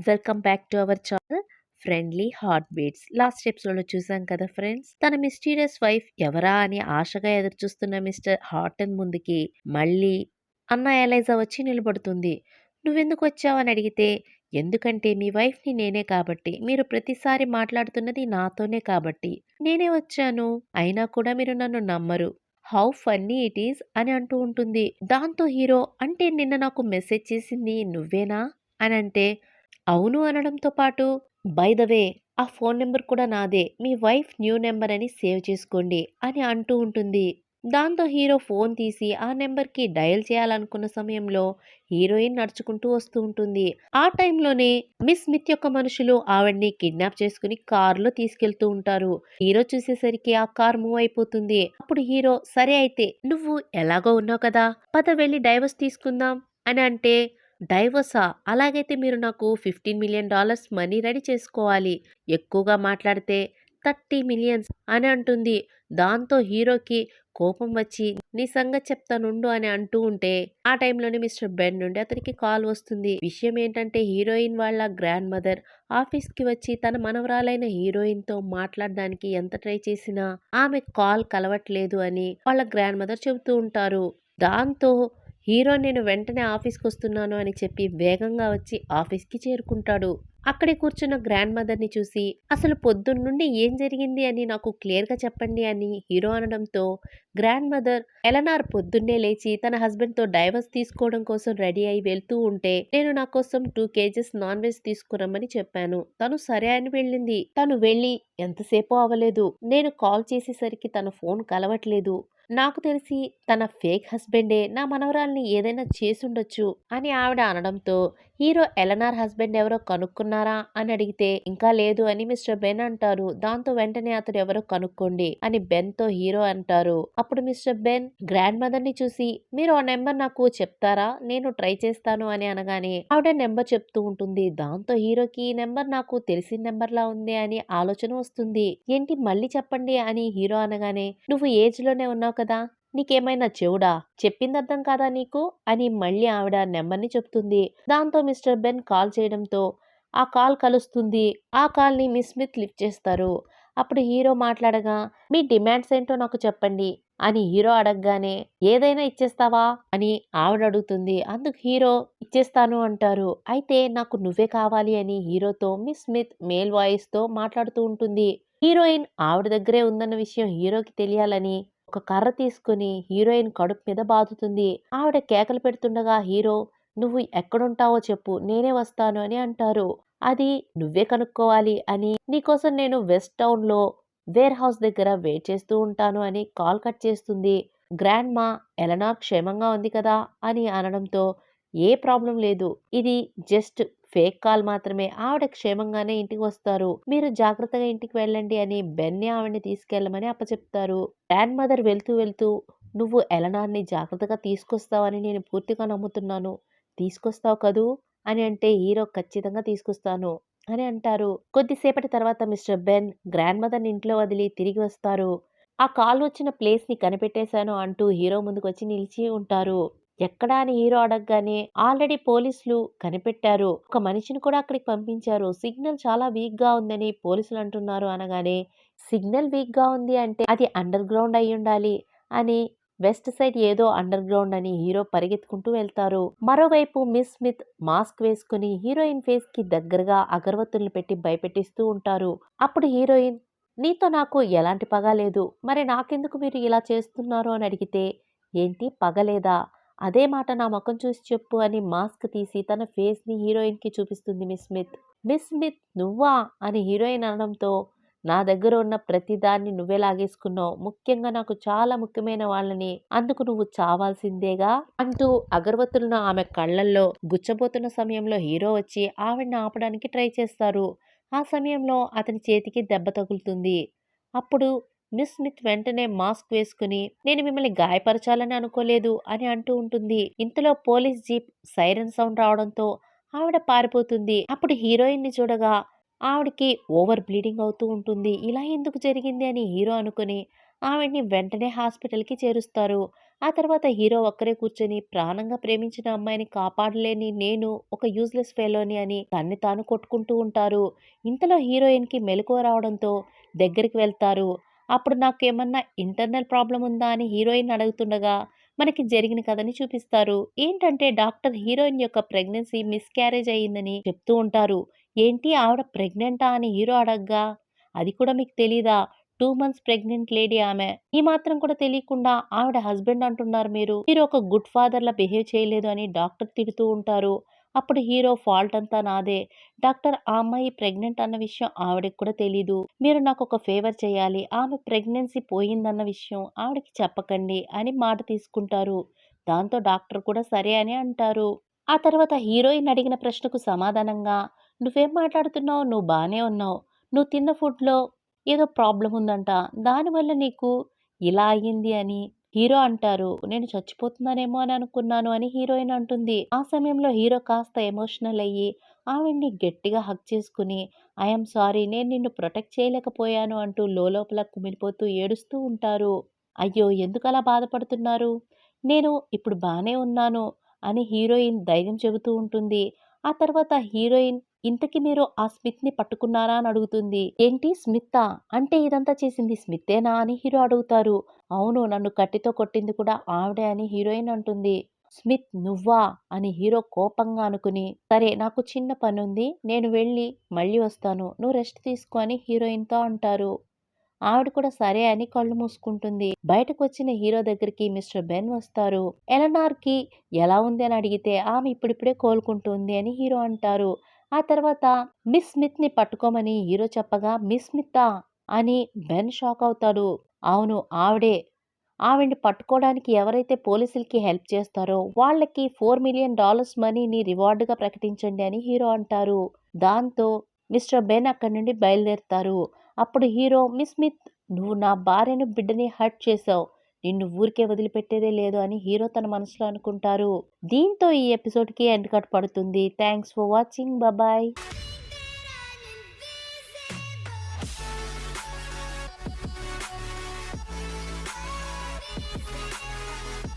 Welcome back to our channel friendly heart beats. Last ఎపిసోడ్లో చూసాం కదా ఫ్రెండ్స్, తన మిస్టీరియస్ వైఫ్ ఎవరా అని ఆశగా ఎదురుచూస్తున్న మిస్టర్ హార్టన్ ముందుకి మళ్ళీ అన్న ఎలైజా వచ్చి నిలబడుతుంది. నువ్వెందుకు వచ్చావు అని అడిగితే, ఎందుకంటే మీ వైఫ్ని నేనే కాబట్టి, మీరు ప్రతిసారి మాట్లాడుతున్నది నాతోనే కాబట్టి నేనే వచ్చాను. అయినా కూడా మీరు నన్ను నమ్మరు. హౌ ఫన్నీ ఇట్ ఈస్ అని అంటూ ఉంటుంది. దాంతో హీరో, అంటే నిన్న నాకు మెసేజ్ చేసింది నువ్వేనా అని అంటే, అవును అనడంతో పాటు, బై ద వే ఆ ఫోన్ నెంబర్ కూడా నాదే, మీ వైఫ్ న్యూ నెంబర్ అని సేవ్ చేసుకోండి అని అంటూ ఉంటుంది. దాంతో హీరో ఫోన్ తీసి ఆ నెంబర్కి డయల్ చేయాలనుకున్న సమయంలో హీరోయిన్ నడుచుకుంటూ వస్తూ ఉంటుంది. ఆ టైంలోనే మిస్ స్మిత్ యొక్క మనుషులు ఆవిడ్ని కిడ్నాప్ చేసుకుని కారులో తీసుకెళ్తూ ఉంటారు. హీరో చూసేసరికి ఆ కార్ మూవ్ అయిపోతుంది. అప్పుడు హీరో, సరే అయితే నువ్వు ఎలాగో ఉన్నావు కదా, పద వెళ్ళి డైవర్స్ తీసుకుందాం అని అంటే, డైవర్సా? అలాగైతే మీరు నాకు $15 మిలియన్ మనీ రెడీ చేసుకోవాలి. ఎక్కువగా మాట్లాడితే 30 మిలియన్స్ అని అంటుంది. దాంతో హీరోకి కోపం వచ్చి, నీ సంగతి చెప్తానుండు అని అంటూ ఉంటే, ఆ టైంలోనే మిస్టర్ బెన్ నుండి అతనికి కాల్ వస్తుంది. విషయం ఏంటంటే, హీరోయిన్ వాళ్ళ గ్రాండ్ మదర్ ఆఫీస్కి వచ్చి తన మనవరాలైన హీరోయిన్తో మాట్లాడడానికి ఎంత ట్రై చేసినా ఆమె కాల్ కలవట్లేదు అని వాళ్ళ గ్రాండ్ మదర్ చెబుతూ ఉంటారు. దాంతో హీరో, నేను వెంటనే ఆఫీస్కి వస్తున్నాను అని చెప్పి వేగంగా వచ్చి ఆఫీస్కి చేరుకుంటాడు. అక్కడే కూర్చున్న గ్రాండ్ మదర్ని చూసి, అసలు పొద్దున్నుండి ఏం జరిగింది అని నాకు క్లియర్గా చెప్పండి అని హీరో అనడంతో, గ్రాండ్ మదర్, ఎలనార్ పొద్దున్నే లేచి తన హస్బెండ్తో డైవర్స్ తీసుకోవడం కోసం రెడీ అయి వెళ్తూ ఉంటే, నేను నా కోసం 2 కేజెస్ నాన్ వెజ్ తీసుకురమ్మని చెప్పాను. తను సరే అని వెళ్ళింది. తను వెళ్ళి ఎంతసేపో అవ్వలేదు. నేను కాల్ చేసేసరికి తన ఫోన్ కలవట్లేదు. నాకు తెలిసి తన ఫేక్ హస్బెండే నా మనవరాల్ని ఏదైనా చేసుండొచ్చు అని ఆవిడ అనడంతో, హీరో, ఎలనార్ హస్బెండ్ ఎవరో కనుక్కున్నారా అని అడిగితే, ఇంకా లేదు అని మిస్టర్ బెన్ అంటారు. దాంతో వెంటనే అతడు ఎవరో కనుక్కోండి అని బెన్ తో హీరో అంటారు. అప్పుడు మిస్టర్ బెన్ గ్రాండ్ మదర్ ని చూసి, మీరు ఆ నెంబర్ నాకు చెప్తారా, నేను ట్రై చేస్తాను అని అనగానే ఆవిడ నెంబర్ చెప్తూ ఉంటుంది. దాంతో హీరోకి ఈ నెంబర్ నాకు తెలిసిన నెంబర్ లా ఉంది అని ఆలోచన వస్తుంది. ఏంటి మళ్ళీ చెప్పండి అని హీరో అనగానే, నువ్వు ఏజ్ లోనే ఉన్నావు కదా, నీకేమైనా చెవుడా, చెప్పింది అర్థం కాదా నీకు అని మళ్ళీ ఆవిడ నెంబర్ని చెప్తుంది. దాంతో మిస్టర్ బెన్ కాల్ చేయడంతో ఆ కాల్ కలుస్తుంది. ఆ కాల్ని మిస్ స్మిత్ లిఫ్ట్ చేస్తారు. అప్పుడు హీరో మాట్లాడగా, మీ డిమాండ్స్ ఏంటో నాకు చెప్పండి అని హీరో అడగగానే, ఏదైనా ఇచ్చేస్తావా అని ఆవిడ అడుగుతుంది. అందుకు హీరో, ఇచ్చేస్తాను అంటారు. అయితే నాకు నువ్వే కావాలి అని హీరోతో మిస్ స్మిత్ మేల్ వాయిస్ తో మాట్లాడుతూ ఉంటుంది. హీరోయిన్ ఆవిడ దగ్గరే ఉందన్న విషయం హీరోకి తెలియాలని ఒక కర్ర తీసుకుని హీరోయిన్ కడుపు మీద బాదుతుంది. ఆవిడ కేకలు పెడుతుండగా హీరో, నువ్వు ఎక్కడుంటావో చెప్పు, నేనే వస్తాను అని అంటారు. అది నువ్వే కనుక్కోవాలి అని, నీకోసం నేను వెస్ట్ టౌన్ లో వేర్ హౌస్ దగ్గర వెయిట్ చేస్తూ ఉంటాను అని కాల్ కట్ చేస్తుంది. గ్రాండ్ మా, ఎలనార్ క్షేమంగా ఉంది కదా అని అనడంతో, ఏ ప్రాబ్లం లేదు, ఇది జస్ట్ ఫేక్ కాల్ మాత్రమే, ఆవిడ క్షేమంగానే ఇంటికి వస్తారు, మీరు జాగ్రత్తగా ఇంటికి వెళ్ళండి అని బెన్ని ఆవిడని తీసుకెళ్లమని అప్పచెప్తారు. గ్రాండ్ మదర్ వెళ్తూ వెళ్తూ, నువ్వు ఎలనార్ని జాగ్రత్తగా తీసుకొస్తావని నేను పూర్తిగా నమ్ముతున్నాను, తీసుకొస్తావు కదూ అని అంటే, హీరో, ఖచ్చితంగా తీసుకొస్తాను అని అంటారు. కొద్దిసేపటి తర్వాత మిస్టర్ బెన్ గ్రాండ్ మదర్ని ఇంట్లో వదిలి తిరిగి వస్తారు. ఆ కాల్ వచ్చిన ప్లేస్ ని కనిపెట్టేశాను అంటూ హీరో ముందుకొచ్చి నిలిచి ఉంటారు. ఎక్కడా అని హీరో అడగగానే, ఆల్రెడీ పోలీసులు కనిపెట్టారు, ఒక మనిషిని కూడా అక్కడికి పంపించారు, సిగ్నల్ చాలా వీక్ గా ఉందని పోలీసులు అంటున్నారు అనగానే, సిగ్నల్ వీక్ గా ఉంది అంటే అది అండర్ గ్రౌండ్ అయి ఉండాలి అని, వెస్ట్ సైడ్ ఏదో అండర్ గ్రౌండ్ అని హీరో పరిగెత్తుకుంటూ వెళ్తారు. మరోవైపు మిస్ స్మిత్ మాస్క్ వేసుకుని హీరోయిన్ ఫేస్ కి దగ్గరగా అగరవత్తుల్ని పెట్టి భయపెట్టిస్తూ ఉంటారు. అప్పుడు హీరోయిన్, నీతో నాకు ఎలాంటి పగ లేదు, మరి నాకెందుకు మీరు ఇలా చేస్తున్నారు అని అడిగితే, ఏంటి పగలేదా, అదే మాట నా ముఖం చూసి చెప్పు అని మాస్క్ తీసి తన ఫేస్ ని హీరోయిన్ కి చూపిస్తుంది మిస్ స్మిత్. మిస్ స్మిత్, నువ్వా అని హీరోయిన్ అనడంతో, నా దగ్గర ఉన్న ప్రతి దాన్ని నువ్వే లాగేసుకున్నావు, ముఖ్యంగా నాకు చాలా ముఖ్యమైన వాళ్ళని, అందుకు నువ్వు చావాల్సిందేగా అంటూ అగరవత్తులను ఆమె కళ్ళల్లో గుచ్చబోతున్న సమయంలో హీరో వచ్చి ఆవిడ్ని ఆపడానికి ట్రై చేస్తారు. ఆ సమయంలో అతని చేతికి దెబ్బ తగులుతుంది. అప్పుడు మిస్ స్మిత్ వెంటనే మాస్క్ వేసుకుని, నేను మిమ్మల్ని గాయపరచాలని అనుకోలేదు అని అంటూ ఉంటుంది. ఇంతలో పోలీస్ జీప్ సైరన్ సౌండ్ రావడంతో ఆవిడ పారిపోతుంది. అప్పుడు హీరోయిన్ ని చూడగా ఆవిడకి ఓవర్ బ్లీడింగ్ అవుతూ ఉంటుంది. ఇలా ఎందుకు జరిగింది అని హీరో అనుకుని ఆవిడ్ని వెంటనే హాస్పిటల్కి చేరుస్తారు. ఆ తర్వాత హీరో ఒక్కరే కూర్చొని ప్రాణంగా ప్రేమించిన అమ్మాయిని కాపాడలేని నేను ఒక యూజ్‌లెస్ ఫెలోని అని తన్ని తాను కొట్టుకుంటూ ఉంటారు. ఇంతలో హీరోయిన్‌కి మెలకువ రావడంతో దగ్గరికి వెళ్తారు. అప్పుడు నాకేమన్నా ఇంటర్నల్ ప్రాబ్లమ్ ఉందా అని హీరోయిన్ అడుగుతుండగా మనకి జరిగిన కథని చూపిస్తారు. ఏంటంటే డాక్టర్ హీరోయిన్ యొక్క ప్రెగ్నెన్సీ మిస్‌క్యారేజ్ అయిందని చెప్తూ ఉంటారు. ఏంటి ఆవిడ ప్రెగ్నెంటా అని హీరో అడగ్గా, అది కూడా మీకు తెలీదా? 2 మంత్స్ ప్రెగ్నెంట్ లేడీ ఆమె. ఈ మాత్రం కూడా తెలియకుండా ఆవిడ హస్బెండ్ అంటున్నారు మీరు. మీరు ఒక గుడ్ ఫాదర్‌లా బిహేవ్ చేయలేదు అని డాక్టర్ తిడుతూ ఉంటారు. అప్పుడు హీరో ఫాల్ట్ అంతా నాదే. డాక్టర్ ఆ అమ్మాయి ప్రెగ్నెంట్ అన్న విషయం ఆవిడకి కూడా తెలీదు. మీరు నాకొక ఫేవర్ చేయాలి. ఆమె ప్రెగ్నెన్సీ పోయిందన్న విషయం ఆవిడకి చెప్పకండి అని మాట తీసుకుంటారు. దాంతో డాక్టర్ కూడా సరే అని అంటారు. ఆ తర్వాత హీరోయిన్ అడిగిన ప్రశ్నకు సమాధానంగా, "నువ్వేం మాట్లాడుతున్నావు? నువ్వు బానే ఉన్నావు. నువ్వు తిన్న ఫుడ్‌లో ఏదో ప్రాబ్లమ్ ఉందంట. దానివల్ల నీకు ఇలా అయ్యింది" అని హీరో అంటారు. "నేను చచ్చిపోతున్నానేమో అని అనుకున్నాను" అని హీరోయిన్ అంటుంది. ఆ సమయంలో హీరో కాస్త ఎమోషనల్ అయ్యి ఆవిడ్ని గట్టిగా హగ్ చేసుకుని, "ఐ యామ్ సారీ నేను నిన్ను ప్రొటెక్ట్ చేయలేకపోయాను" అంటూ లోలోపల కుమిలిపోతూ ఏడుస్తూ ఉంటారు. "అయ్యో! ఎందుకలా బాధపడుతున్నారు? నేను ఇప్పుడు బానే ఉన్నాను" అని హీరోయిన్ ధైర్యం చెబుతూ ఉంటుంది. ఆ తర్వాత హీరోయిన్ ఇంతకి మీరు ఆ స్మిత్‌ని పట్టుకున్నారా అని అడుగుతుంది. ఏంటి స్మితా? అంటే ఇదంతా చేసింది స్మితేనా అని హీరో అడుగుతారు. అవును నన్ను కత్తితో కొట్టింది కూడా ఆవిడే అని హీరోయిన్ అంటుంది. స్మిత్ నువ్వా? అని హీరో కోపంగా అనుకుని, సరే నాకు చిన్న పనుంది. నేను వెళ్ళి మళ్ళీ వస్తాను. నువ్వు రెస్ట్ తీసుకో అని హీరోయిన్‌తో అంటారు. ఆవిడ కూడా సరే అని కళ్ళు మూసుకుంటుంది. బయటకొచ్చిన హీరో దగ్గరికి మిస్టర్ బెన్ వస్తారు. ఎలనార్‌కి ఎలా ఉంది అని అడిగితే ఆమె ఇప్పుడిప్పుడే కోలుకుంటుంది అని హీరో అంటారు. ఆ తర్వాత మిస్ స్మిత్‌ని పట్టుకోమని హీరో చెప్పగా మిస్ స్మితా అని బెన్ షాక్ అవుతాడు. అవును ఆవిడే. ఆవిడ్ని పట్టుకోవడానికి ఎవరైతే పోలీసులకి హెల్ప్ చేస్తారో వాళ్ళకి $4,000,000 మనీని రివార్డ్‌గా ప్రకటించండి అని హీరో అంటారు. దాంతో మిస్టర్ బెన్ అక్కడి నుండి బయలుదేరుతారు. అప్పుడు హీరో మిస్ స్మిత్ నువ్వు నా భార్యను, బిడ్డని హర్ట్ చేశావు. నిన్ను ఊరికే వదిలిపెట్టేదే లేదు అని హీరో తన మనసులో అనుకుంటారు. దీంతో ఈ ఎపిసోడ్‌కి ఎండ్ కట్ పడుతుంది. Thanks for watching. బాయ్.